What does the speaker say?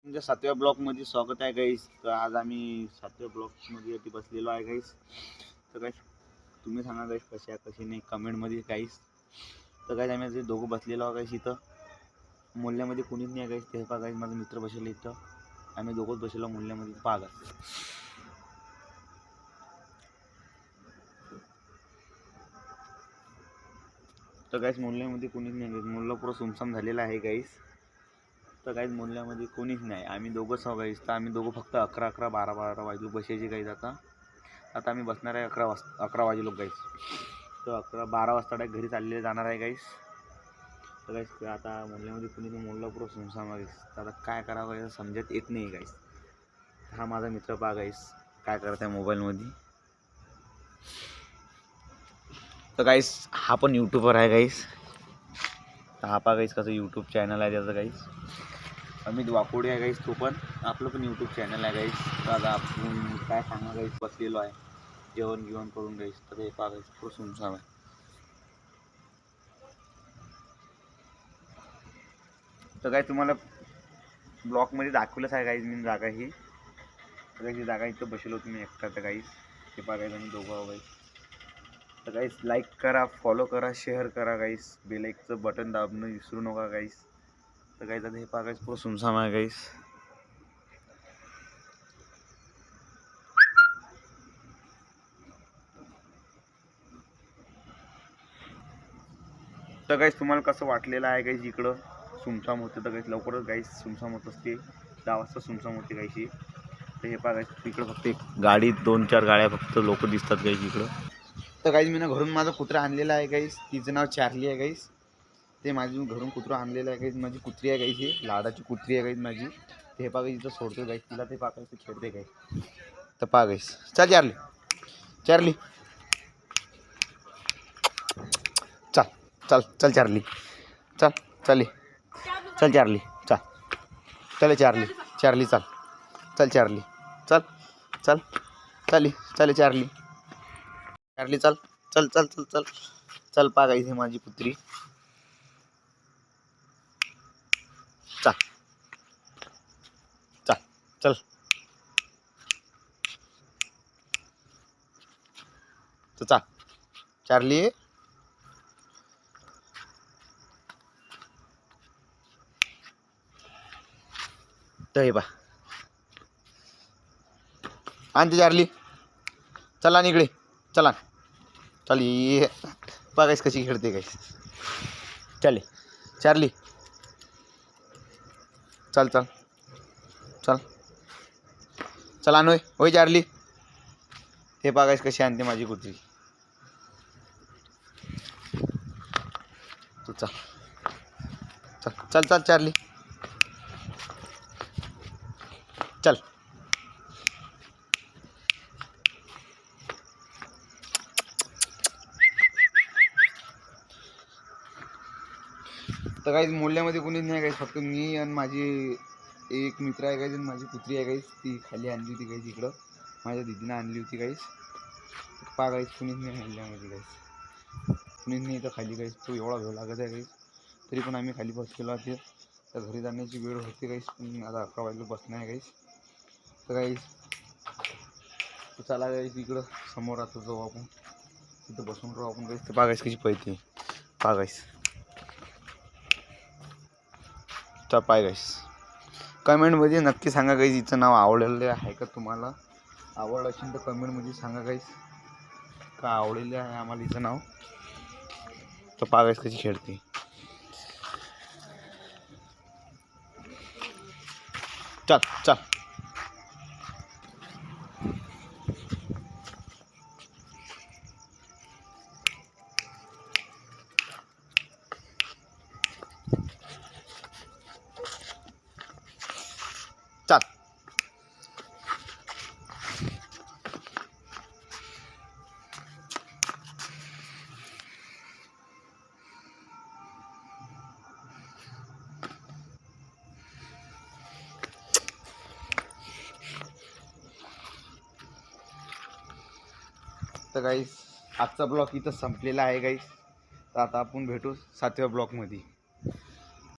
तुमच्या 7व्या ब्लॉकमध्ये स्वागत आहे गाईस. तर आज आम्ही 7व्या ब्लॉकमध्ये बसलेलो आहे गाईस. तर गाईस तुम्ही सांगा गाईस कसे आहे कसे नाही कमेंटमध्ये गाईस. तर गाईस आम्ही दोघं बसलेलो आहोत गाईस. इथं मूल्यामध्ये कोणीच नाही गाईस. ते पहा गाईस माझा मित्र बसलेला इथं. आम्ही दोघंच बसलेलो मूल्यामध्ये. पहा गाईस. तर गाईस मूल्यामध्ये कोणीच नाही गाईस. मूल्य पुरं सुमसाम झालेला आहे गाईस. तर काहीच मूल्यामध्ये कोणीच नाही. आम्ही दोघंच आहोत गाईस. तर आम्ही दोघं फक्त 11 12 वाजलो बसायचे गाईस. आता आम्ही बसणार आहे 11 वाजलो गाईस. तर 12 वाजता डायरेक्ट घरी चालले जाणार आहे गाईस. तर गाईस आता मूल्यामध्ये कोणी मूल्य पुरं सुमसाम गाईस. तर आता काय करावं गाईस समजत येत नाही गाईस. हा माझा मित्र पहा गाईस काय करत आहे मोबाईलमध्ये. तर गाईस हा पण यूट्यूबर आहे गाईस. तर हा पहा गाईस कसं यूट्यूब चॅनल आहे त्याचं गाईस. अमित वाकोडे आहे गाईस. तो पण आपलं पण यूट्यूब चॅनल आहे गाईस. तर आता आपण काय सांगा गाईस बसलेलो आहे जेवण करून गाईस. तर हे पहा गाईस खूप सुमसाम आहे. तर काय तुम्हाला ब्लॉकमध्ये दाखवलंच आहे गाईस मी जागा ही. तर ही जागा इथं बसलो तुम्ही एकटा. तर गाईस हे पहा गाईस आम्ही दोघं आहो गाईस. तर गाईस लाईक करा, फॉलो करा, शेअर करा गाईस. बेल आयकॉनचं बटन दाबणं विसरू नका गाईस. तर गाईस आता हे पहा गाईस खूप सुमसाम आहे गाईस. तर गाईस तुम्हाला कसं वाटलेलं आहे गाईस इकडं सुमसाम होते. तर गाईस लवकरच गाईस सुमसाम होत असते. 10 वाजता सुमसाम होते गाईस ही. तर हे पहा गाईस इकडं फक्त एक गाडी 2-4 गाड्या फक्त लोक दिसतात गाईस इकडं. तर गाईस मी घरून माझा कुत्रा आणलेला आहे गाईस. तिचं नाव चार्ली आहे गाईस. ते माझी घरून कुत्रा आणलेलं आहे गाईस. माझी कुत्री आहे गाईस. ही लाडाची कुत्री आहे गाईस माझी. ते हे पहा गाईस इथं सोडतो गाईस तिला. ते पहा गाईस खेळते गाईस. तर पहा गाईस चल चार्ली चार्ली चल चल चल चार्ली चल चल चल चार्ली चल चल चार्ली चार्ली चल चल चार्ली चल चल चल चल चार्ली चार्ली चल चल चल चल चल चल पहा गाईस माझी कुत्री. चल चल चल तर चल चार्ली. तर हे पहा आणते चार्ली. चला आणि इकडे चला चल. ये पहा गाईस कशी खेळते गाईस. चल चार्ली चल चल चल चल आण होय चार्ली. हे पहा गाईस कशी आणते माझी कुत्री. तू चल चल चल चल चार्ली चल. तर काहीच मूल्यामध्ये कोणीच नाही गाईस. फक्त मी आणि माझी एक मित्र आहे गाईस आणि माझी कुत्री आहे गाईस. ती खाली आणली होती गाईस इकडं. माझ्या दीदीनं आणली होती गाईस. पहा गाईस कुणीच नाही मूल्यामध्ये गाईस. कुणीच नाही तर खाली गाईस. तो एवढा वेळ लागत आहे गाईस. तरी पण आम्ही खाली बसलेलो आहे. तर घरी जाण्याची वेळ होते गाईस. पण आता 11 वाजता बसणं आहे गाईस. तर गाईस चला गाईस इकडं समोर आता जाऊ आपण. तिथं बसून राहू आपण गाईस. तर पहा गाईस कशी पळते. पहा गाईस तर पाय गाईस कमेंटमध्ये नक्की सांगा गाईस हिचं नाव आवडलेलं आहे का तुम्हाला. आवडलं असेल तर कमेंटमध्ये सांगा गाईस का आवडलेलं आहे आम्हाला हिचं नाव. तर पहा गाईस कशी खेळते. चल चल चल. तर गाईस आजचा ब्लॉग इथं संपलेला आहे गाईस. तर आता आपण भेटू 7व्या ब्लॉकमध्ये.